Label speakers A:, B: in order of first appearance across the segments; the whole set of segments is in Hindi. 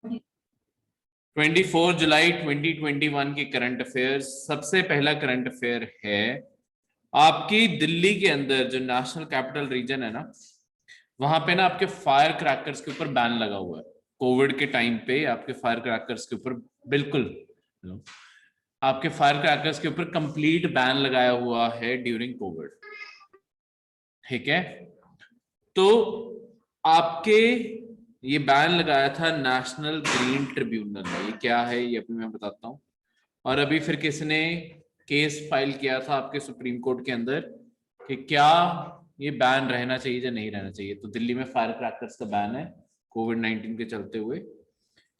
A: 24 जुलाई 2021 की करंट अफेयर्स। सबसे पहला करंट अफेयर है आपकी दिल्ली के अंदर जो नेशनल कैपिटल रीजन है ना, वहां पे ना आपके फायर क्रैकर्स के ऊपर बैन लगा हुआ है। कोविड के टाइम पे आपके फायर क्रैकर्स के ऊपर बिल्कुल आपके फायर क्रैकर्स के ऊपर कंप्लीट बैन लगाया हुआ है ड्यूरिंग कोविड। ठीक है, तो आपके ये बैन लगाया था नेशनल ग्रीन ट्रिब्यूनल ने। ये क्या है ये अभी मैं बताता हूँ। और अभी फिर किसने केस फाइल किया था आपके सुप्रीम कोर्ट के अंदर कि क्या ये बैन रहना चाहिए या नहीं रहना चाहिए। तो दिल्ली में फायर क्रैकर्स का बैन है कोविड-19 के चलते हुए।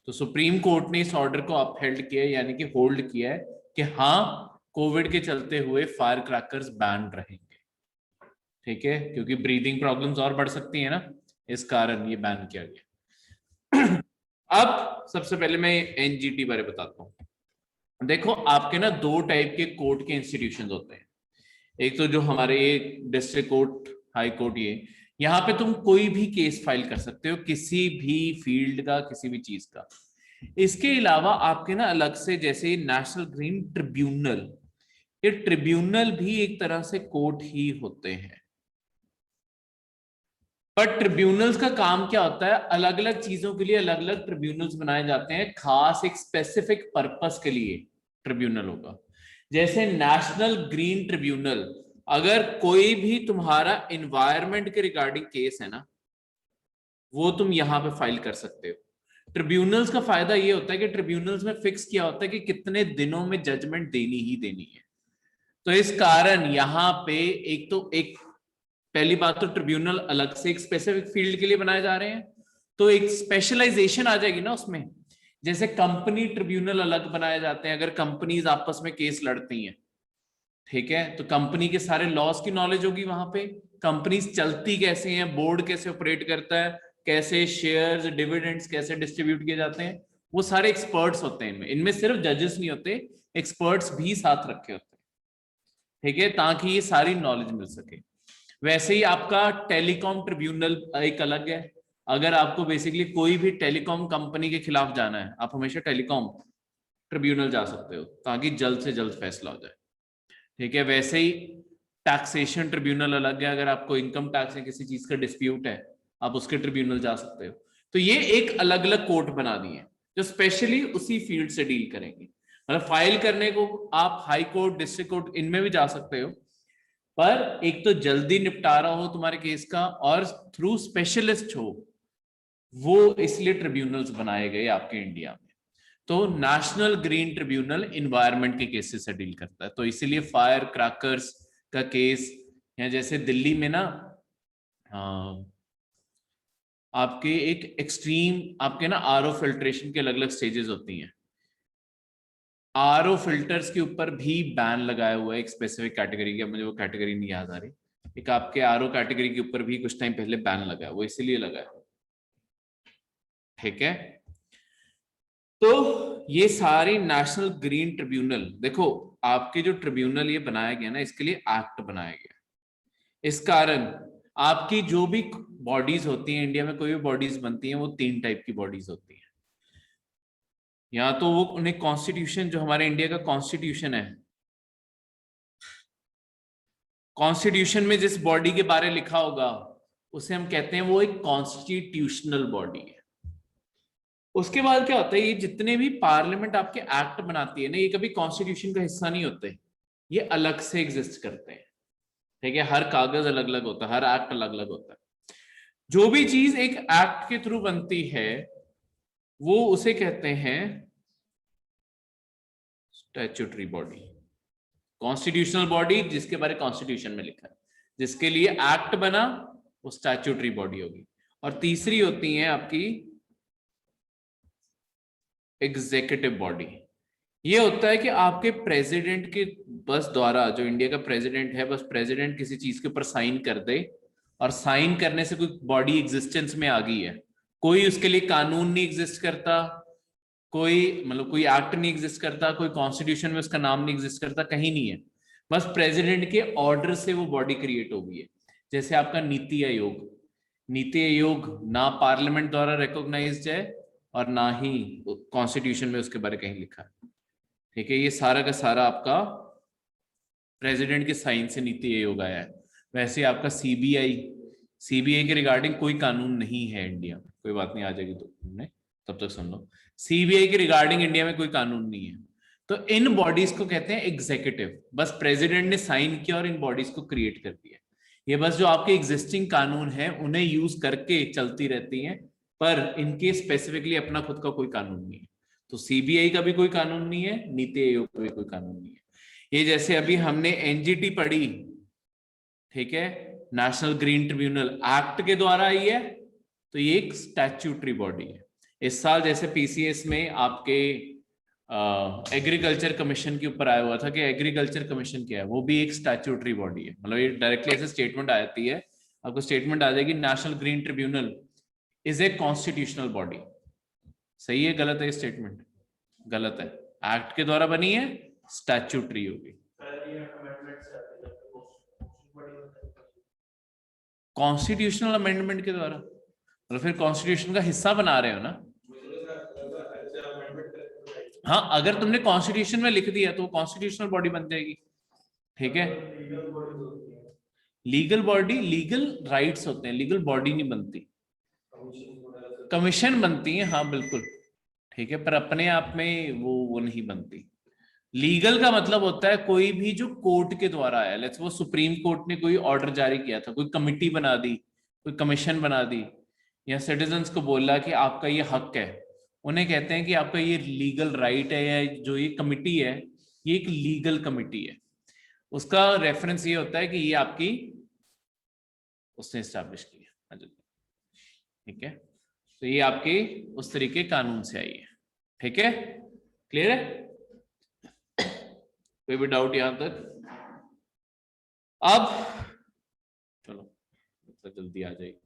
A: तो सुप्रीम कोर्ट ने इस ऑर्डर को अपहेल्ड किया, यानी कि होल्ड किया है कि हाँ, कोविड के चलते हुए फायर क्रैकर्स बैन रहेंगे। ठीक है, क्योंकि ब्रीदिंग प्रॉब्लम्स और बढ़ सकती है ना, इस कारण ये बैन किया गया। अब सबसे पहले मैं एनजीटी बारे बताता हूँ। देखो, आपके ना दो टाइप के कोर्ट के इंस्टीट्यूशंस होते हैं। एक तो जो हमारे डिस्ट्रिक्ट कोर्ट, हाई कोर्ट, ये यहाँ पे तुम कोई भी केस फाइल कर सकते हो, किसी भी फील्ड का, किसी भी चीज का। इसके अलावा आपके ना अलग से, जैसे नेशनल ग्रीन ट्रिब्यूनल, ये ट्रिब्यूनल भी एक तरह से कोर्ट ही होते हैं। पर ट्रिब्यूनल्स का काम क्या होता है, अलग अलग चीजों के लिए अलग अलग ट्रिब्यूनल्स बनाए जाते हैं, खास एक स्पेसिफिक पर्पस के लिए ट्रिब्यूनल होगा। जैसे नेशनल ग्रीन ट्रिब्यूनल, अगर कोई भी तुम्हारा इन्वायरमेंट के रिगार्डिंग केस है ना, वो तुम यहां पे फाइल कर सकते हो। ट्रिब्यूनल्स का फायदा ये होता है कि ट्रिब्यूनल्स में फिक्स किया होता है कि कितने दिनों में जजमेंट देनी ही देनी है। तो इस कारण यहां पे एक पहली बात तो ट्रिब्यूनल अलग से एक स्पेसिफिक फील्ड के लिए बनाए जा रहे हैं, तो एक स्पेशलाइजेशन आ जाएगी ना उसमें। जैसे कंपनी ट्रिब्यूनल अलग बनाए जाते हैं, अगर कंपनीज आपस में केस लड़ती हैं, ठीक है, तो कंपनी के सारे लॉस की नॉलेज होगी वहां पे, कंपनीज चलती कैसे हैं, बोर्ड कैसे ऑपरेट करता है, कैसे शेयर्स डिविडेंड्स कैसे डिस्ट्रीब्यूट किए जाते हैं, वो सारे एक्सपर्ट्स होते हैं इनमें। इनमें सिर्फ जजेस नहीं होते, एक्सपर्ट्स भी साथ रखे होते हैं। ठीक है, ताकि ये सारी नॉलेज मिल सके। वैसे ही आपका टेलीकॉम ट्रिब्यूनल एक अलग है। अगर आपको बेसिकली कोई भी टेलीकॉम कंपनी के खिलाफ जाना है, आप हमेशा टेलीकॉम ट्रिब्यूनल जा सकते हो, ताकि जल्द से जल्द फैसला हो जाए। ठीक है, वैसे ही टैक्सेशन ट्रिब्यूनल अलग है। अगर आपको इनकम टैक्स या किसी चीज का डिस्प्यूट है, आप उसके ट्रिब्यूनल जा सकते हो। तो ये एक अलग अलग कोर्ट बना दिए हैं जो स्पेशली उसी फील्ड से डील करेंगे। मतलब फाइल करने को आप हाई कोर्ट, डिस्ट्रिक्ट कोर्ट, इनमें भी जा सकते हो, पर एक तो जल्दी निपटारा हो तुम्हारे केस का और थ्रू स्पेशलिस्ट हो, वो इसलिए ट्रिब्यूनल्स बनाए गए आपके इंडिया में। तो नेशनल ग्रीन ट्रिब्यूनल इन्वायरमेंट के केसेस से डील करता है, तो इसीलिए फायर क्रैकर्स का केस, या जैसे दिल्ली में ना आपके एक एक्सट्रीम, आपके ना आरओ फिल्ट्रेशन के अलग अलग स्टेजेस होती हैं। आरओ फिल्टर्स के ऊपर भी बैन लगाया हुआ है एक स्पेसिफिक कैटेगरी का, मुझे वो कैटेगरी नहीं याद आ रही। एक आपके आरओ कैटेगरी के ऊपर भी कुछ टाइम पहले बैन लगा है, वो इसीलिए लगा है। ठीक है, तो ये सारी नेशनल ग्रीन ट्रिब्यूनल, देखो आपके जो ट्रिब्यूनल ये बनाया गया ना, इसके लिए एक्ट बनाया गया। इस कारण आपकी जो भी बॉडीज होती हैं इंडिया में, कोई भी बॉडीज बनती हैं, वो तीन टाइप की बॉडीज होती हैं। या तो वो उन्हें कॉन्स्टिट्यूशन, जो हमारे इंडिया का कॉन्स्टिट्यूशन है, कॉन्स्टिट्यूशन में जिस बॉडी के बारे में लिखा होगा उसे हम कहते हैं वो एक कॉन्स्टिट्यूशनल बॉडी है। उसके बाद क्या होता है, ये जितने भी पार्लियामेंट आपके एक्ट बनाती है ना, ये कभी कॉन्स्टिट्यूशन का हिस्सा नहीं होते, ये अलग से एग्जिस्ट करते हैं। ठीक है, हर कागज अलग अलग होता है, हर एक्ट अलग अलग होता है। जो भी चीज एक एक्ट के थ्रू बनती है, वो उसे कहते हैं स्टैट्यूटरी बॉडी। कॉन्स्टिट्यूशनल बॉडी जिसके बारे कॉन्स्टिट्यूशन में लिखा है, जिसके लिए एक्ट बना, वो स्टैट्यूटरी बॉडी होगी। और तीसरी होती है आपकी एग्जीक्यूटिव बॉडी। ये होता है कि आपके प्रेसिडेंट के बस द्वारा, जो इंडिया का प्रेसिडेंट है, बस प्रेसिडेंट किसी चीज के ऊपर साइन कर दे, और साइन करने से कोई बॉडी एग्जिस्टेंस में आ गई है। कोई उसके लिए कानून नहीं एग्जिस्ट करता, कोई मतलब कोई एक्ट नहीं एग्जिस्ट करता, कोई कॉन्स्टिट्यूशन में उसका नाम नहीं एग्जिस्ट करता, कहीं नहीं है। बस प्रेसिडेंट के ऑर्डर से वो बॉडी क्रिएट हो गई है। जैसे आपका नीति आयोग, नीति आयोग ना पार्लियामेंट द्वारा रिकॉग्नाइज्ड है और ना ही कॉन्स्टिट्यूशन में उसके बारे कहीं लिखा है। ठीक है, ये सारा का सारा आपका प्रेसिडेंट के साइन से नीति आयोग आया है। वैसे आपका सीबीआई के रिगार्डिंग कोई कानून नहीं है इंडिया में, कोई बात नहीं, आ जाएगी तो तुमने तब तक सुन लो। सीबीआई के रिगार्डिंग इंडिया में कोई कानून नहीं है। तो इन बॉडीज को कहते हैं एग्जीक्यूटिव, बस प्रेसिडेंट ने साइन किया और इन बॉडीज को क्रिएट कर दिया। ये बस जो आपके एग्जिस्टिंग कानून है उन्हें यूज करके चलती रहती हैं, पर इनके स्पेसिफिकली अपना खुद का कोई कानून नहीं है। तो सीबीआई का भी कोई कानून नहीं है, नीति आयोग का भी कोई कानून नहीं है। ये जैसे अभी हमने एनजीटी पढ़ी, ठीक है, नेशनल ग्रीन ट्रिब्यूनल एक्ट के द्वारा आई है, तो ये एक स्टैट्यूटरी बॉडी है। इस साल जैसे पीसीएस में आपके एग्रीकल्चर कमीशन के ऊपर आया हुआ था कि एग्रीकल्चर कमीशन क्या है, वो भी एक स्टैट्यूटरी बॉडी है। मतलब ये डायरेक्टली ऐसे स्टेटमेंट आती है, आपको स्टेटमेंट आ जाएगी national green tribunal is a constitutional body. सही है गलत है ये स्टेटमेंट? गलत है, एक्ट के द्वारा बनी है, स्टैट्यूटरी होगी। कॉन्स्टिट्यूशनल अमेंडमेंट के द्वारा, मतलब फिर कॉन्स्टिट्यूशन का हिस्सा बना रहे हो ना। हाँ, अगर तुमने कॉन्स्टिट्यूशन में लिख दिया तो कॉन्स्टिट्यूशनल बॉडी बन जाएगी। ठीक है, लीगल बॉडी, लीगल राइट्स होते हैं, लीगल बॉडी नहीं बनती, कमीशन बनती है, हाँ बिल्कुल। ठीक है, पर अपने आप में वो नहीं बनती। लीगल का मतलब होता है कोई भी जो कोर्ट के द्वारा आया, लेट्स वो सुप्रीम कोर्ट ने कोई ऑर्डर जारी किया था, कोई कमिटी बना दी, कोई कमीशन बना दी, या सिटीजन्स को बोला कि आपका ये हक है, उन्हें कहते हैं कि आपका ये लीगल राइट है, या जो ये कमिटी है ये एक लीगल कमिटी है। उसका रेफरेंस ये होता है कि ये आपकी उसने स्टैब्लिश की है। ठीक है, तो ये आपके उस तरीके कानून से आई है। ठीक है, क्लियर है? कोई भी डाउट यहां तक? अब चलो तो जल्दी आ जाएगी।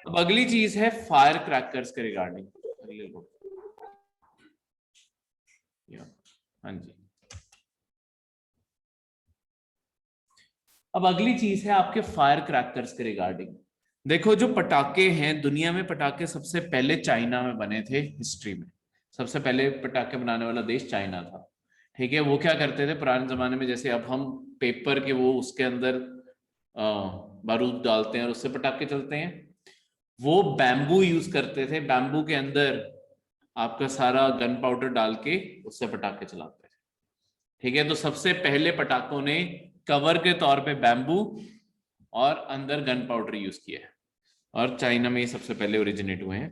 A: अब अगली चीज है फायर क्रैकर्स के रिगार्डिंग। हाँ जी, अब अगली चीज है आपके फायर क्रैकर्स के रिगार्डिंग। देखो, जो पटाखे हैं दुनिया में, पटाखे सबसे पहले चाइना में बने थे हिस्ट्री में। सबसे पहले पटाखे बनाने वाला देश चाइना था। ठीक है, वो क्या करते थे पुराने जमाने में, जैसे अब हम पेपर के वो उसके अंदर बारूद डालते हैं और उससे पटाखे चलते हैं, वो बैम्बू यूज करते थे। बैम्बू के अंदर आपका सारा गन पाउडर डाल के उससे पटाखे चलाते थे। ठीक है, तो सबसे पहले पटाखों ने कवर के तौर पे बैम्बू और अंदर गन पाउडर यूज किया है, और चाइना में ये सबसे पहले ओरिजिनेट हुए हैं।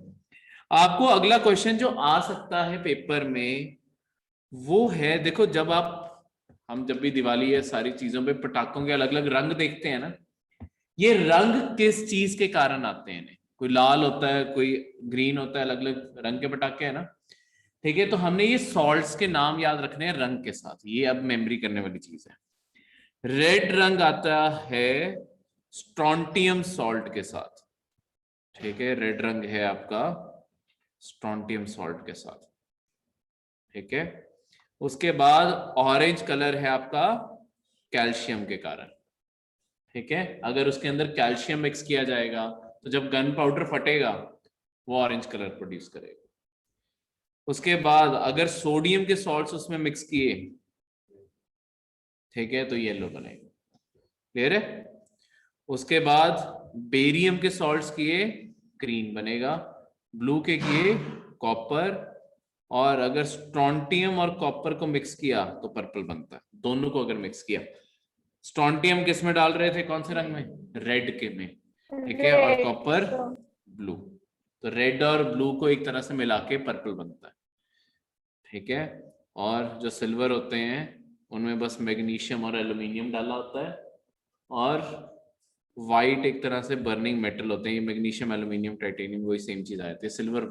A: आपको अगला क्वेश्चन जो आ सकता है पेपर में वो है, देखो हम जब भी दिवाली या सारी चीजों पे पटाखों के अलग अलग रंग देखते हैं ना, ये रंग किस चीज के कारण आते हैं? कोई लाल होता है, कोई ग्रीन होता है, अलग अलग रंग के पटाखे है ना। ठीक है, तो हमने ये सॉल्ट्स के नाम याद रखने हैं रंग के साथ, ये अब मेमोरी करने वाली चीज है। रेड रंग आता है स्ट्रोंटियम सॉल्ट के साथ। ठीक है, रेड रंग है आपका स्ट्रोंटियम सॉल्ट के साथ। ठीक है, उसके बाद ऑरेंज कलर है आपका कैल्शियम के कारण। ठीक है, अगर उसके अंदर कैल्शियम मिक्स किया जाएगा तो जब गन पाउडर फटेगा वो ऑरेंज कलर प्रोड्यूस करेगा। उसके बाद अगर सोडियम के सॉल्ट्स उसमें मिक्स किए, ठीक है, तो येलो बनेगा। क्लियर है? उसके बाद बेरियम के सॉल्ट्स किए, ग्रीन बनेगा। ब्लू के किए, कॉपर। और अगर स्ट्रोंटियम और कॉपर को मिक्स किया तो पर्पल बनता है। दोनों को अगर मिक्स किया, स्ट्रोंटियम किस में डाल रहे थे, कौन से रंग में? रेड के में। ठीक है, और कॉपर ब्लू, तो रेड और ब्लू को एक तरह से मिला के पर्पल बनता है। ठीक है, और जो सिल्वर होते हैं उनमें बस मैग्नीशियम और एल्यूमिनियम डाला होता है, और वाइट एक तरह से बर्निंग मेटल होते हैं। ये मैग्नीशियम, एल्यूमिनियम, टाइटेनियम वही सेम चीज आ जाती है, सिल्वर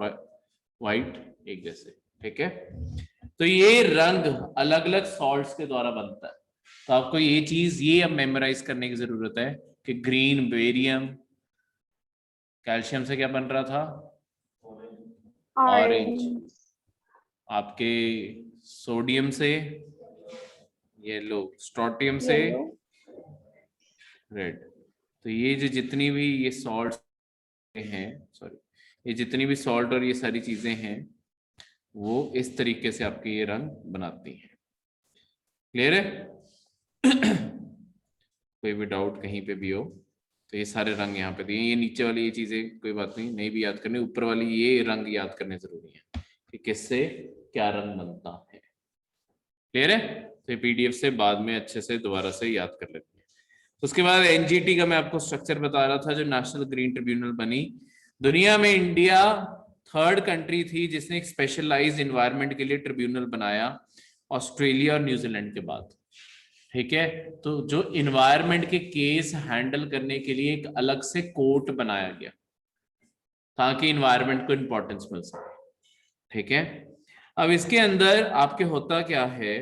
A: वाइट एक जैसे। ठीक है, तो ये रंग अलग अलग सॉल्ट्स के द्वारा बनता है। तो आपको ये चीज ये अब मेमोराइज करने की जरूरत है कि ग्रीन बेरियम, कैल्शियम से क्या बन रहा था? ऑरेंज,
B: ऑरेंज,
A: आपके सोडियम से येलो, स्ट्रोटियम से
B: येलो,
A: रेड। तो ये जो जितनी भी ये सॉल्ट हैं, सॉरी, ये जितनी भी सॉल्ट और ये सारी चीजें हैं वो इस तरीके से आपके ये रंग बनाती हैं। क्लियर है? कोई भी डाउट कहीं पे भी हो तो ये सारे रंग यहाँ पे दिए। ये नीचे वाली ये चीजें कोई बात नहीं भी याद करनी, ऊपर वाली ये रंग याद करने जरूरी है कि किससे क्या रंग बनता है। क्लियर है? तो ये पीडीएफ से बाद में अच्छे से दोबारा से याद कर लेते हैं। उसके बाद एनजीटी का मैं आपको स्ट्रक्चर बता रहा था, जो नेशनल ग्रीन ट्रिब्यूनल बनी। दुनिया में इंडिया थर्ड कंट्री थी जिसने एक स्पेशलाइज्ड एनवायरनमेंट के लिए ट्रिब्यूनल बनाया, ऑस्ट्रेलिया और न्यूजीलैंड के बाद। ठीक है, तो जो इन्वायरमेंट के केस हैंडल करने के लिए एक अलग से कोर्ट बनाया गया ताकि इन्वायरमेंट को इंपॉर्टेंस मिल सके। ठीक है, अब इसके अंदर आपके होता क्या है,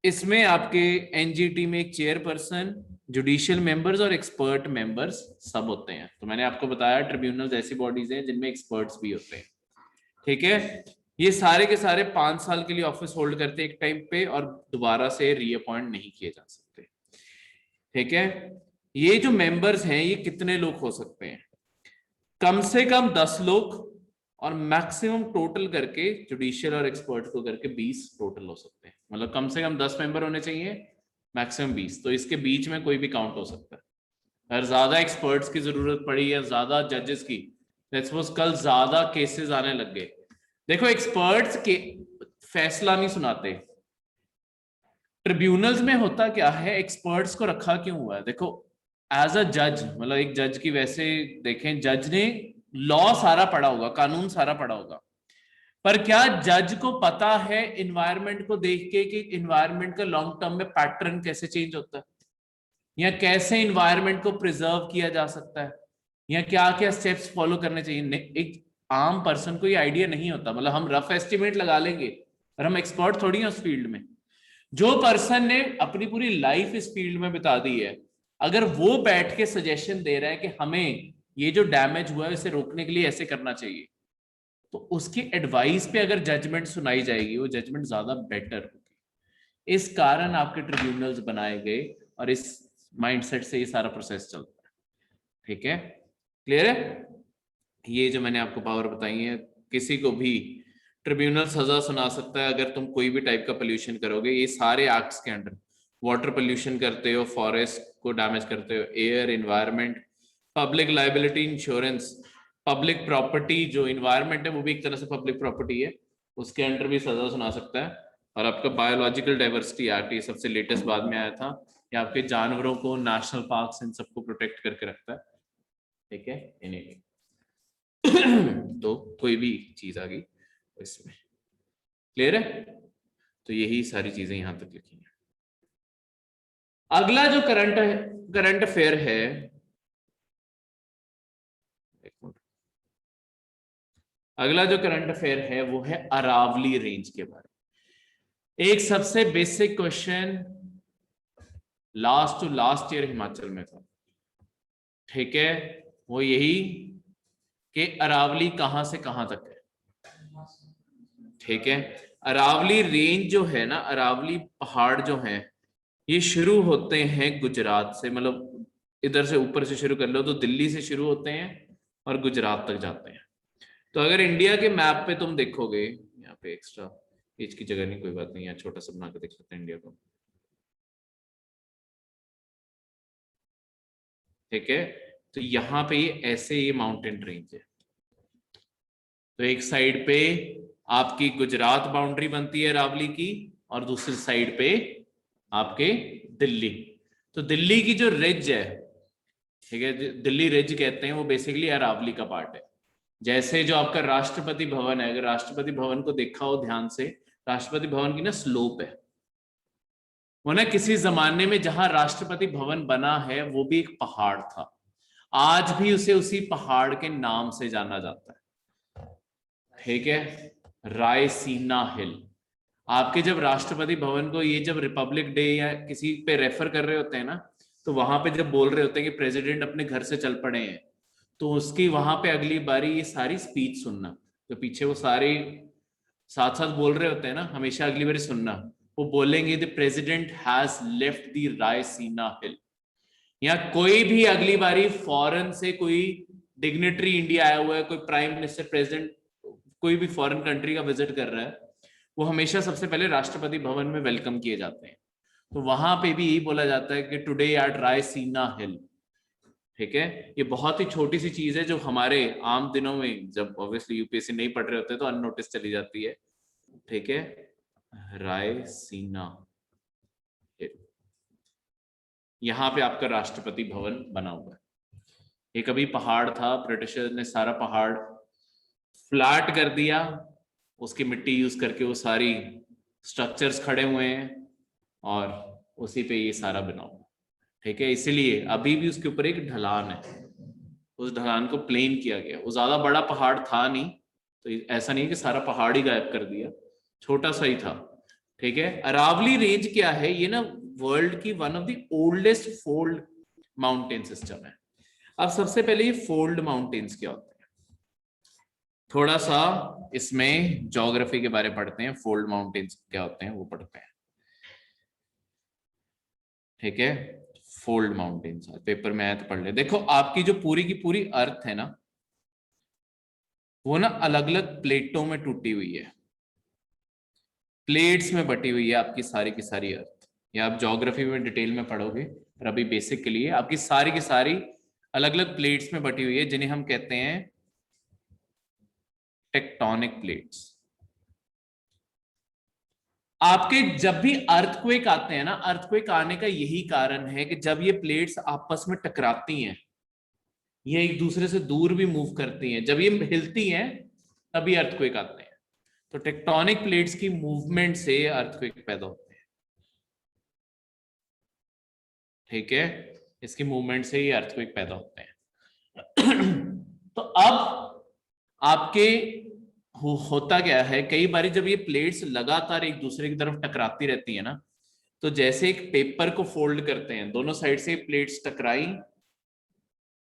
A: इसमें आपके एनजीटी में एक चेयरपर्सन, जुडिशियल मेंबर्स और एक्सपर्ट मेंबर्स सब होते हैं। तो मैंने आपको बताया ट्रिब्यूनल्स ऐसी बॉडीज हैं जिनमें एक्सपर्ट्स भी होते हैं। ठीक है, ये सारे के सारे 5 साल के लिए ऑफिस होल्ड करते हैं एक टाइम पे और दोबारा से रीअपॉइंट नहीं किए जा सकते। ठीक है, ये जो मेंबर्स हैं ये कितने लोग हो सकते हैं? कम से कम 10 लोग और मैक्सिमम टोटल करके जुडिशियल और एक्सपर्ट को करके 20 टोटल हो सकते हैं। मतलब कम से कम 10 मेंबर होने चाहिए, मैक्सिमम 20। तो इसके बीच में कोई भी काउंट हो सकता है। अगर ज्यादा एक्सपर्ट्स की जरूरत पड़ी या ज्यादा जजेस की, लेट्स सपोज कल ज्यादा केसेस आने लग गए, देखो एक्सपर्ट्स के फैसला नहीं सुनाते। ट्रिब्यूनल्स में होता क्या है, एक्सपर्ट्स को रखा क्यों हुआ है? देखो एज अ जज, मतलब एक जज की वैसे देखें, जज ने लॉ सारा पढ़ा होगा, कानून सारा पढ़ा होगा, पर क्या जज को पता है इन्वायरमेंट को देख के कि इन्वायरमेंट का लॉन्ग टर्म में पैटर्न कैसे चेंज होता है, या कैसे इन्वायरमेंट को प्रिजर्व किया जा सकता है, या क्या क्या स्टेप्स फॉलो करने चाहिए? एक आम पर्सन को ये आइडिया नहीं होता। मतलब हम रफ एस्टिमेट लगा लेंगे और हम एक्सपर्ट थोड़ी हैं उस फील्ड में। जो पर्सन ने अपनी पूरी लाइफ इस फील्ड में बिता दी है, अगर वो बैठ के सजेशन दे रहा है कि हमें ये जो डैमेज हुआ है इसे रोकने के लिए ऐसे करना चाहिए, तो उसकी एडवाइस पे अगर जजमेंट सुनाई जाएगी वो जजमेंट ज्यादा बेटर होगी। इस कारण आपके ट्रिब्यूनल्स बनाए गए और इस माइंडसेट से ये सारा प्रोसेस चलता है। ठीक है, क्लियर है? ये जो मैंने आपको पावर बताई है, किसी को भी ट्रिब्यूनल सजा सुना सकता है अगर तुम कोई भी टाइप का पोल्यूशन करोगे। ये सारे एक्ट्स के अंडर, वाटर पोल्यूशन करते हो, फॉरेस्ट को डैमेज करते हो, air, environment, public liability insurance, public property, जो इन्वायरमेंट है वो भी एक तरह से पब्लिक प्रॉपर्टी है, उसके अंडर भी सजा सुना सकता है। और आपका बायोलॉजिकल डाइवर्सिटी एक्ट, ये सबसे लेटेस्ट बाद में आया था, ये आपके जानवरों को, नेशनल पार्क्स, इन सबको प्रोटेक्ट करके रखता है। ठीक है, इन्हें तो कोई भी चीज आ गई इसमें। क्लियर है? तो यही सारी चीजें यहां तक लिखी हैं। अगला जो करंट अफेयर है, अगला जो करंट अफेयर है वो है अरावली रेंज के बारे में। एक सबसे basic question last to last year Himachal में था। ठीक है, वो यही कि अरावली कहां से कहां तक है। ठीक है, अरावली रेंज जो है ना, अरावली पहाड़ जो है, ये शुरू होते हैं गुजरात से। मतलब इधर से ऊपर से शुरू कर लो तो दिल्ली से शुरू होते हैं और गुजरात तक जाते हैं। तो अगर इंडिया के मैप पे तुम देखोगे, यहाँ पे एक्स्ट्रा पेज की जगह नहीं, कोई बात नहीं, यहाँ छोटा सा बना के देख सकते हैं इंडिया को। ठीक है, तो यहाँ पे ये ऐसे ये माउंटेन रेंज है। तो एक साइड पे आपकी गुजरात बाउंड्री बनती है अरावली की, और दूसरी साइड पे आपके दिल्ली। तो दिल्ली की जो रिज है, ठीक है, दिल्ली रिज कहते हैं, वो बेसिकली अरावली का पार्ट है। जैसे जो आपका राष्ट्रपति भवन है, अगर राष्ट्रपति भवन को देखा हो ध्यान से, राष्ट्रपति भवन की ना स्लोप है, वो ना किसी जमाने में जहां राष्ट्रपति भवन बना है वो भी एक पहाड़ था, आज भी उसे उसी पहाड़ के नाम से जाना जाता है। ठीक है, रायसीना हिल। आपके जब राष्ट्रपति भवन को ये जब रिपब्लिक डे या किसी पे रेफर कर रहे होते हैं ना, तो वहां पे जब बोल रहे होते हैं कि प्रेसिडेंट अपने घर से चल पड़े हैं, तो उसकी वहां पे अगली बारी ये सारी स्पीच सुनना, तो पीछे वो सारे साथ साथ बोल रहे होते हैं ना, हमेशा अगली बार सुनना, वो बोलेंगे the president has left the Raisina Hill. या कोई भी अगली बारी फॉरेन से कोई डिग्नेटरी इंडिया आया हुआ है, कोई प्राइम मिनिस्टर, प्रेसिडेंट, कोई भी फॉरेन कंट्री का विजिट कर रहा है, वो हमेशा सबसे पहले राष्ट्रपति भवन में वेलकम किए जाते हैं। तो वहां पे भी यही बोला जाता है कि टुडे एट रायसीना हिल। ठीक है, ये बहुत ही छोटी सी चीज है जो हमारे आम दिनों में, जब ऑब्वियसली यूपीएससी नहीं पढ़ रहे होते तो अननोटिस चली जाती है। ठीक है, रायसीना हिल, यहाँ पे आपका राष्ट्रपति भवन बना हुआ है। ये कभी पहाड़ था, ब्रिटिशर्स ने सारा पहाड़ फ्लैट कर दिया, उसकी मिट्टी यूज करके वो सारी स्ट्रक्चर्स खड़े हुए हैं और उसी पे ये सारा बना हुआ। ठीक है, इसीलिए अभी भी उसके ऊपर एक ढलान है, उस ढलान को प्लेन किया गया। वो ज्यादा बड़ा पहाड़ था नहीं, तो ऐसा नहीं कि सारा पहाड़ ही गायब कर दिया, छोटा सा ही था। ठीक है, अरावली रेंज क्या है, ये ना वर्ल्ड की one of the oldest fold mountain system है। अब सबसे पहले ये फोल्ड माउंटेन्स क्या होते हैं, थोड़ा सा इसमें ज्योग्राफी के बारे में पढ़ते हैं। फोल्ड माउंटेन्स क्या होते हैं वो पढ़ते हैं। ठीक है, फोल्ड माउंटेन्स पेपर में आया तो पढ़ ले। देखो आपकी जो पूरी की पूरी अर्थ है ना, वो ना अलग अलग प्लेटों में टूटी हुई है, प्लेट्स में बटी हुई है आपकी सारी की सारी अर्थ। या आप ज्योग्राफी में डिटेल में पढ़ोगे, पर अभी बेसिक के लिए आपकी सारी की सारी अलग अलग प्लेट्स में बटी हुई है, जिन्हें हम कहते हैं टेक्टोनिक प्लेट्स। आपके जब भी अर्थक्वेक आते हैं ना, अर्थक्वेक आने का यही कारण है कि जब ये प्लेट्स आपस में टकराती हैं, ये एक दूसरे से दूर भी मूव करती हैं, जब ये हिलती हैं तभी अर्थक्वेक आते हैं। तो टेक्टोनिक प्लेट्स की मूवमेंट से अर्थक्वेक पैदा होते हैं। ठीक है, इसकी मूवमेंट से ही अर्थक्वेक पैदा होते हैं। तो अब आपके होता क्या है, कई बार जब ये प्लेट्स लगातार एक दूसरे की तरफ टकराती रहती है ना, तो जैसे एक पेपर को फोल्ड करते हैं, दोनों साइड से प्लेट्स टकराई,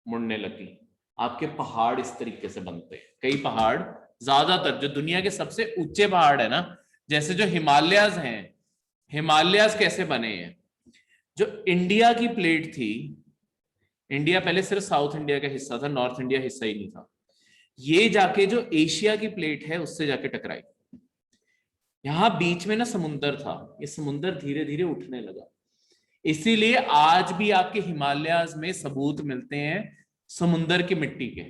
A: मुड़ने लगी, आपके पहाड़ इस तरीके से बनते हैं। कई पहाड़, ज्यादातर जो दुनिया के सबसे ऊंचे पहाड़ है ना, जैसे जो हिमालयाज हैं, हिमालयाज कैसे बने हैं, जो इंडिया की प्लेट थी, इंडिया पहले सिर्फ साउथ इंडिया का हिस्सा था, नॉर्थ इंडिया हिस्सा ही नहीं था, ये जाके जो एशिया की प्लेट है उससे जाके टकराई। यहां बीच में ना समुंदर था, ये समुंदर धीरे धीरे उठने लगा, इसीलिए आज भी आपके हिमालयाज में सबूत मिलते हैं समुंदर की मिट्टी के,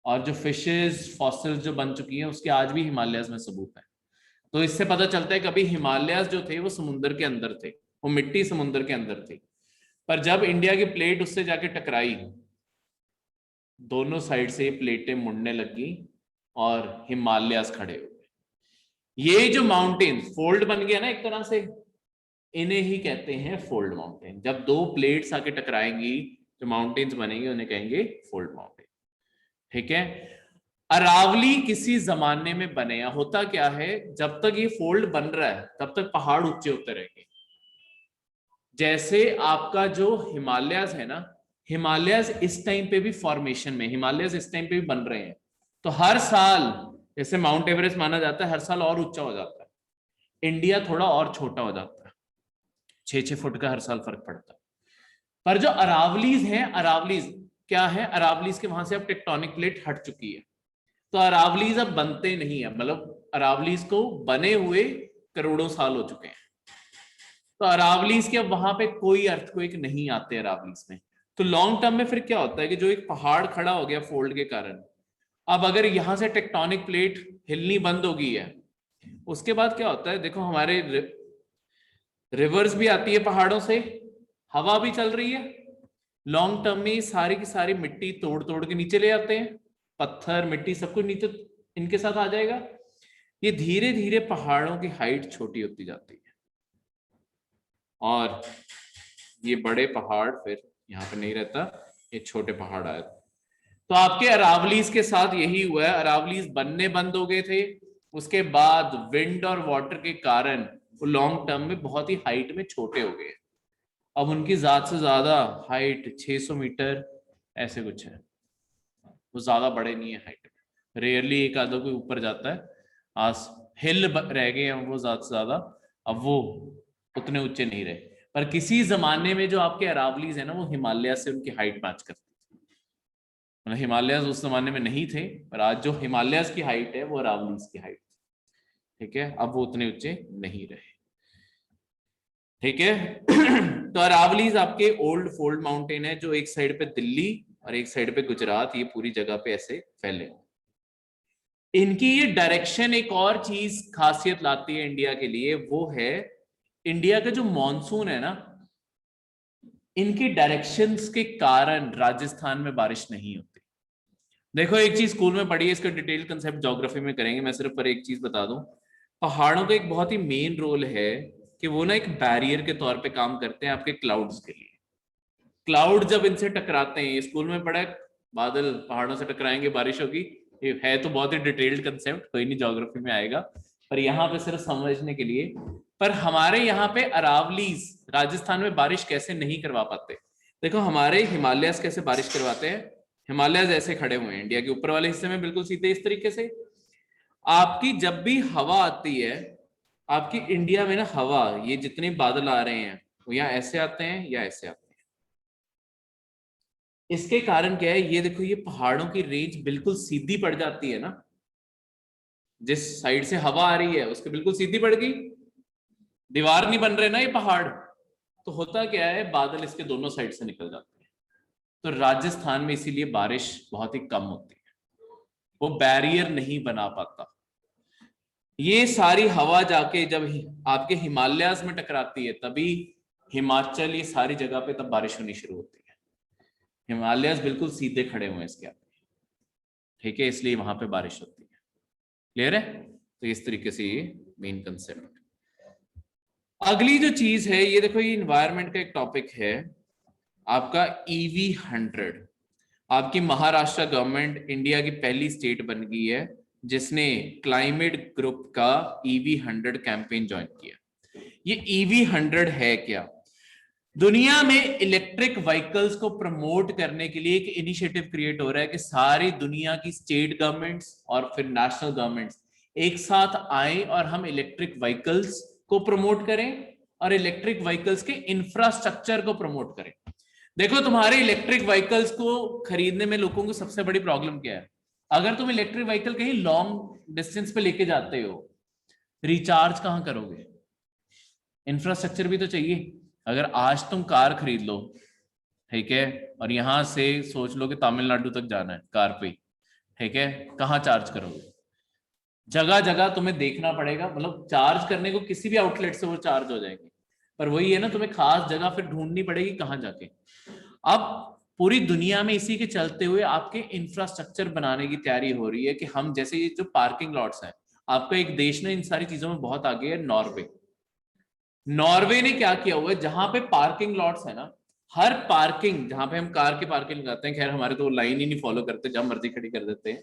A: और जो फिशेस फॉसिल्स जो बन चुकी हैं उसके आज भी हिमालयाज में सबूत है। तो इससे पता चलता है कभी हिमालयाज जो थे वो समुंदर के अंदर थे, वो मिट्टी समुंदर के अंदर थी, पर जब इंडिया की प्लेट उससे जाके टकराई, दोनों साइड से प्लेटें मुड़ने लगी और हिमालयाज खड़े हो गए। ये जो माउंटेन फोल्ड बन गया ना एक तरह से, इन्हें ही कहते हैं फोल्ड माउंटेन। जब दो प्लेट्स आके टकराएंगी, जो माउंटेन्स बनेंगे उन्हें कहेंगे फोल्ड माउंटेन। ठीक है, अरावली किसी जमाने में बने, होता क्या है, जब तक ये फोल्ड बन रहा है तब तक पहाड़ ऊंचे होते रहेंगे। जैसे आपका जो हिमालयाज है ना, हिमालयाज इस टाइम पे भी फॉर्मेशन में, हिमालयाज इस टाइम पे भी बन रहे हैं, तो हर साल, जैसे माउंट एवरेस्ट माना जाता है हर साल और ऊंचा हो जाता है, इंडिया थोड़ा और छोटा हो जाता है, 6-6 फुट का हर साल फर्क पड़ता है। पर जो अरावलीज हैं, अरावलीज क्या है, अरावलीज के वहां से अब टेक्टोनिक प्लेट हट चुकी है, तो अरावलीज अब बनते नहीं है, मतलब अरावलीज को बने हुए करोड़ों साल हो चुके हैं। तो अरावलीज के अब वहां पे कोई अर्थक्वेक नहीं आते अरावलीज में। तो लॉन्ग टर्म में फिर क्या होता है कि जो एक पहाड़ खड़ा हो गया फोल्ड के कारण, अब अगर यहां से टेक्टोनिक प्लेट हिलनी बंद हो गई है, उसके बाद क्या होता है, देखो हमारे रिवर्स भी आती है पहाड़ों से, हवा भी चल रही है, लॉन्ग टर्म में सारी की सारी मिट्टी तोड़ तोड़ के नीचे ले आते हैं, पत्थर मिट्टी सब कुछ नीचे इनके साथ आ जाएगा, ये धीरे धीरे पहाड़ों की हाइट छोटी होती जाती है, और ये बड़े पहाड़ फिर यहाँ पे नहीं रहता, ये छोटे पहाड़ आए। तो आपके अरावलीज के साथ यही हुआ है, अरावलीज बनने बंद हो गए थे, उसके बाद विंड और वाटर के कारण वो लॉन्ग टर्म में बहुत ही हाइट में छोटे हो गए। अब उनकी ज्यादा से ज्यादा हाइट 600 मीटर ऐसे कुछ है, वो ज्यादा बड़े नहीं है हाइट में, रेयरली एक आधा कोई ऊपर जाता है, आज हिल रह गए हैं वो ज्यादा से ज्यादा, अब वो उतने ऊंचे नहीं रहे। पर किसी जमाने में जो आपके अरावलीज है ना, वो हिमालय से उनकी हाइट मैच करती थी। मतलब हिमालय उस जमाने में नहीं थे, पर आज जो हिमालय की हाइट है वो अरावलीज की हाइट, ठीक है, अब वो उतने ऊंचे नहीं रहे, ठीक है। तो अरावलीज आपके ओल्ड फोल्ड माउंटेन है, जो एक साइड पे दिल्ली और एक साइड पे गुजरात, ये पूरी जगह पे ऐसे फैले। इनकी ये डायरेक्शन एक और चीज खासियत लाती है इंडिया के लिए, वो है इंडिया का जो मॉनसून है ना, इनकी डायरेक्शंस के कारण राजस्थान में बारिश नहीं होती। देखो एक चीज स्कूल में पढ़ी है, इसका डिटेल कंसेप्ट ज्योग्राफी में करेंगे, मैं सिर्फ पर एक चीज बता दूं, पहाड़ों का एक बहुत ही मेन रोल है कि वो ना एक बैरियर के तौर पे काम करते हैं आपके क्लाउड्स के लिए। क्लाउड जब इनसे टकराते हैं, ये स्कूल में पढ़ा है, बादल पहाड़ों से टकराएंगे बारिश होगी, ये है तो बहुत ही डिटेल्ड कंसेप्ट, कोई नहीं ज्योग्राफी में आएगा, पर यहाँ पे सिर्फ समझने के लिए। पर हमारे यहाँ पे अरावलीज राजस्थान में बारिश कैसे नहीं करवा पाते, देखो हमारे हिमालयस कैसे बारिश करवाते हैं। हिमालय ऐसे खड़े हुए हैं इंडिया के ऊपर वाले हिस्से में, बिल्कुल सीधे इस तरीके से। आपकी जब भी हवा आती है, आपकी इंडिया में ना हवा, ये जितने बादल आ रहे हैं वो यहाँ ऐसे आते हैं या ऐसे आते हैं। इसके कारण क्या है, ये देखो ये पहाड़ों की रेंज बिल्कुल सीधी पड़ जाती है ना, जिस साइड से हवा आ रही है उसके बिल्कुल सीधी पड़ गई, दीवार नहीं बन रहे ना ये पहाड़, तो होता क्या है बादल इसके दोनों साइड से निकल जाते हैं। तो राजस्थान में इसीलिए बारिश बहुत ही कम होती है, वो बैरियर नहीं बना पाता। ये सारी हवा जाके जब आपके हिमालयाज में टकराती है, तभी हिमाचल ये सारी जगह पे तब बारिश होनी शुरू होती है। हिमालयाज बिल्कुल सीधे खड़े हुए हैं इसके आगे, ठीक है, इसलिए वहां पे बारिश होती है। क्लियर है? तो इस तरीके से ये मेन कंसेप्ट। अगली जो चीज है ये देखो, ये इन्वायरमेंट का एक टॉपिक है आपका EV100। आपकी महाराष्ट्र गवर्नमेंट इंडिया की पहली स्टेट बन गई है जिसने क्लाइमेट ग्रुप का EV100 कैंपेन ज्वाइन किया। ये EV100 है क्या? दुनिया में इलेक्ट्रिक व्हीकल्स को प्रमोट करने के लिए एक इनिशिएटिव क्रिएट हो रहा है कि सारी दुनिया की स्टेट गवर्नमेंट्स और फिर नेशनल गवर्नमेंट्स एक साथ आए और हम इलेक्ट्रिक व्हीकल्स को प्रमोट करें और इलेक्ट्रिक व्हीकल्स के इंफ्रास्ट्रक्चर को प्रमोट करें। देखो तुम्हारे इलेक्ट्रिक व्हीकल्स को खरीदने में लोगों को सबसे बड़ी प्रॉब्लम क्या है, अगर तुम इलेक्ट्रिक व्हीकल कहीं लॉन्ग डिस्टेंस पे लेके जाते हो, रिचार्ज कहां करोगे? इंफ्रास्ट्रक्चर भी तो चाहिए। अगर आज तुम कार खरीद लो, ठीक है, और यहां से सोच लो कि तमिलनाडु तक जाना है कार पे, ठीक है, कहाँ चार्ज करोगे? जगह जगह तुम्हें देखना पड़ेगा, मतलब चार्ज करने को किसी भी आउटलेट से वो चार्ज हो जाएंगे, पर वही है ना, तुम्हें खास जगह फिर ढूंढनी पड़ेगी कहाँ जाके। अब पूरी दुनिया में इसी के चलते हुए आपके इंफ्रास्ट्रक्चर बनाने की तैयारी हो रही है कि हम जैसे ये जो पार्किंग लॉट्स हैं, आपका एक देश ने इन सारी चीजों में बहुत आगे है, नॉर्वे। नॉर्वे ने क्या किया हुआ है, जहां पे पार्किंग लॉट्स है ना, हर पार्किंग जहां पे हम कार की पार्किंग लगाते हैं, खैर हमारे तो लाइन ही नहीं फॉलो करते, जहां मर्जी खड़ी कर देते हैं,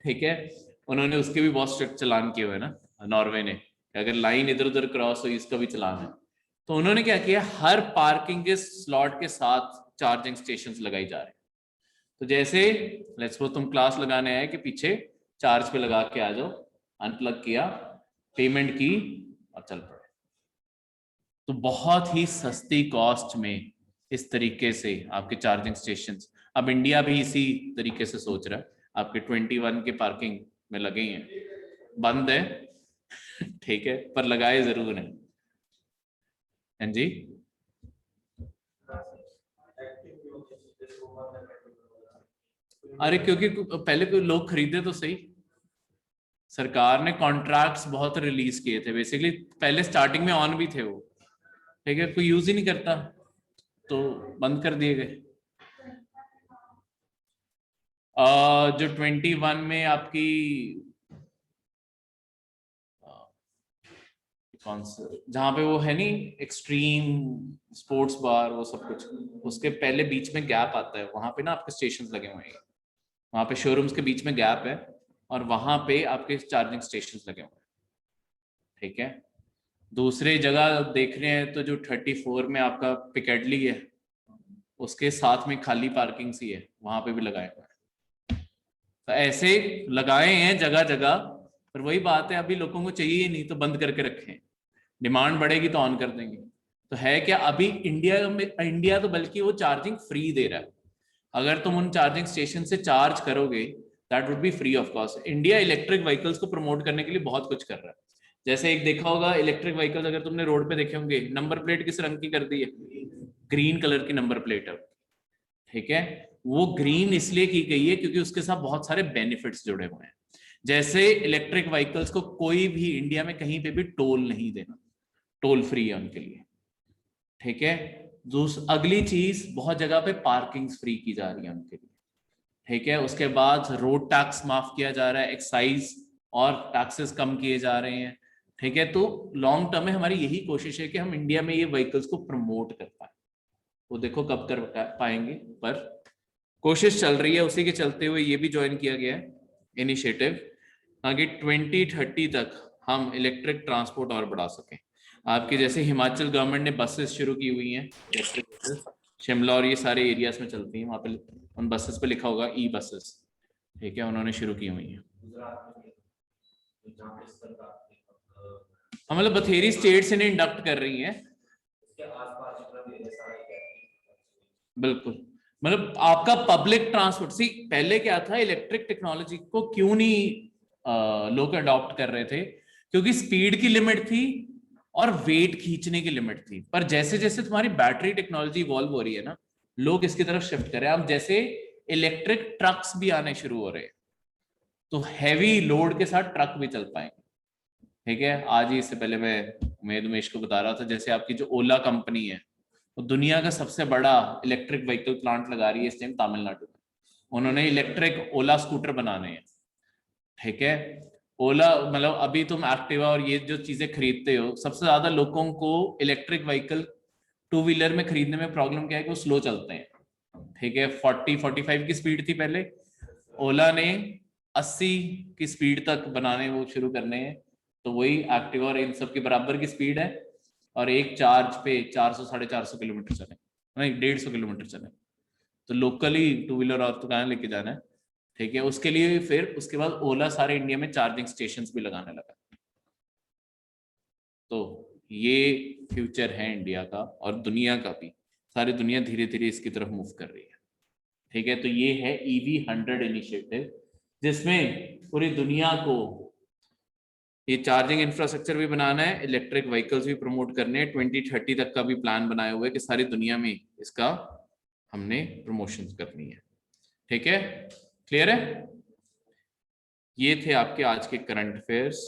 A: ठीक है, उन्होंने उसके भी बहुत स्ट्रिक्ट चलान किए हुए ना नॉर्वे ने, अगर लाइन इधर उधर क्रॉस हुई इसका भी चलान है। तो उन्होंने क्या किया, हर पार्किंग के स्लॉट के साथ चार्जिंग स्टेशन लगाई जा रही है। तो जैसे लेट्स सपोज तुम क्लास लगाने आए कि पीछे चार्ज पे लगा के आ जाओ, अनप्लग किया, पेमेंट की और चल पड़े। तो बहुत ही सस्ती कॉस्ट में इस तरीके से आपके चार्जिंग स्टेशंस, अब इंडिया भी इसी तरीके से सोच रहा है, आपके 21 के पार्किंग में लगे हैं, बंद है ठीक है, पर लगाए जरूर हैं। हाँ जी, अरे क्योंकि पहले कोई लोग खरीदे तो सही, सरकार ने कॉन्ट्रैक्ट्स बहुत रिलीज किए थे बेसिकली, पहले स्टार्टिंग में ऑन भी थे वो, ठीक है, कोई यूज ही नहीं करता तो बंद कर दिए गए। जो 21 में आपकी कौन सा, जहाँ पे वो है नहीं एक्सट्रीम स्पोर्ट्स बार वो सब कुछ, उसके पहले बीच में गैप आता है, वहां पे ना आपके स्टेशन लगे हुए हैं, वहां पे शोरूम्स के बीच में गैप है और वहां पे आपके चार्जिंग स्टेशन लगे हुए हैं, ठीक है। दूसरे जगह देख रहे हैं तो जो 34 में आपका पिकेडली है, उसके साथ में खाली पार्किंग सी है, वहां पे भी लगाए हुए हैं। तो ऐसे लगाए हैं जगह जगह, पर वही बात है, अभी लोगों को चाहिए नहीं तो बंद करके रखें, डिमांड बढ़ेगी तो ऑन कर देंगे। तो है क्या, अभी इंडिया तो बल्कि वो चार्जिंग फ्री दे रहा है। अगर तुम उन चार्जिंग स्टेशन से चार्ज करोगे, that would be free of cost. India electric vehicles को प्रमोट करने के लिए बहुत कुछ कर रहा है। जैसे एक देखा होगा, इलेक्ट्रिक व्हीकल्स अगर तुमने रोड पे देखे होंगे, नंबर प्लेट किस रंग की कर दी है? ग्रीन कलर की नंबर प्लेट है। ठीक है, वो ग्रीन इसलिए की गई है क्योंकि उसके साथ बहुत सारे बेनिफिट्स जुड़े हुए हैं। जैसे इलेक्ट्रिक व्हीकल्स को कोई भी इंडिया में कहीं पे भी टोल नहीं देना, टोल फ्री है उनके लिए। ठीक है, अगली चीज, बहुत जगह पे पार्किंग फ्री की जा रही है उनके लिए। ठीक है, उसके बाद रोड टैक्स माफ किया जा रहा है, एक्साइज और टैक्सेस कम किए जा रहे हैं। ठीक है, तो लॉन्ग टर्म में हमारी यही कोशिश है कि हम इंडिया में ये व्हीकल्स को प्रमोट कर पाए। वो देखो कब कर पाएंगे, पर कोशिश चल रही है। उसी के चलते हुए ये भी ज्वाइन किया गया है इनिशिएटिव, ताकि 2030 तक हम इलेक्ट्रिक ट्रांसपोर्ट और बढ़ा सकें। आपके जैसे हिमाचल गवर्नमेंट ने बसेस शुरू की हुई हैं इलेक्ट्रिक बसेस, शिमला और ये सारे एरियाज में चलती हैं, वहां पे उन बसेस पे लिखा होगा ई बसेस। ठीक है, उन्होंने शुरू की हुई है। हाँ, मतलब बथेरी स्टेट्स इन्हें इंडक्ट कर रही हैं। बिल्कुल, मतलब आपका पब्लिक ट्रांसपोर्ट, सी पहले क्या था, इलेक्ट्रिक टेक्नोलॉजी को क्यों नहीं लोग अडॉप्ट कर रहे थे? क्योंकि स्पीड की लिमिट थी और वेट खींचने की लिमिट थी। पर जैसे जैसे तुम्हारी बैटरी टेक्नोलॉजी इवॉल्व हो रही है ना, लोग इसकी तरफ शिफ्ट कर रहे हैं। अब जैसे इलेक्ट्रिक ट्रक्स भी आने शुरू हो रहे हैं, तो हैवी लोड के साथ ट्रक भी चल पाएंगे। ठीक है, आज ही इससे पहले मैं उमेश को बता रहा था, जैसे आपकी जो ओला कंपनी है, वो दुनिया का सबसे बड़ा इलेक्ट्रिक व्हीकल प्लांट लगा रही है इस टाइम तमिलनाडु में। उन्होंने इलेक्ट्रिक ओला स्कूटर बनाने हैं। ठीक है, ओला मतलब अभी तुम एक्टिवा और ये जो चीजें खरीदते हो, सबसे ज्यादा लोगों को इलेक्ट्रिक व्हीकल टू व्हीलर में खरीदने में प्रॉब्लम क्या है कि वो स्लो चलते हैं। ठीक है, 40-45 की स्पीड थी पहले, ओला ने 80 की स्पीड तक बनाने वो शुरू करने हैं। तो वही एक्टिवा और इन सब के बराबर की स्पीड है, और एक चार्ज पे 400-450 किलोमीटर चले, नहीं 150 किलोमीटर चले। तो लोकली टू व्हीलर और तो कहाँ लेके जाना है। ठीक है, उसके लिए फिर उसके बाद ओला सारे इंडिया में चार्जिंग स्टेशंस भी लगाने लगा। तो ये फ्यूचर है इंडिया का और दुनिया का भी, सारी दुनिया धीरे धीरे इसकी तरफ मूव कर रही है। ठीक है, तो ये है EV 100 इनिशिएटिव, जिसमें पूरी दुनिया को ये चार्जिंग इंफ्रास्ट्रक्चर भी बनाना है, इलेक्ट्रिक व्हीकल्स भी प्रमोट करने हैं। 2030 तक का भी प्लान बनाया हुआ है कि सारी दुनिया में इसका हमने प्रमोशन करनी है। ठीक है, क्लियर है? ये थे आपके आज के करंट अफेयर्स।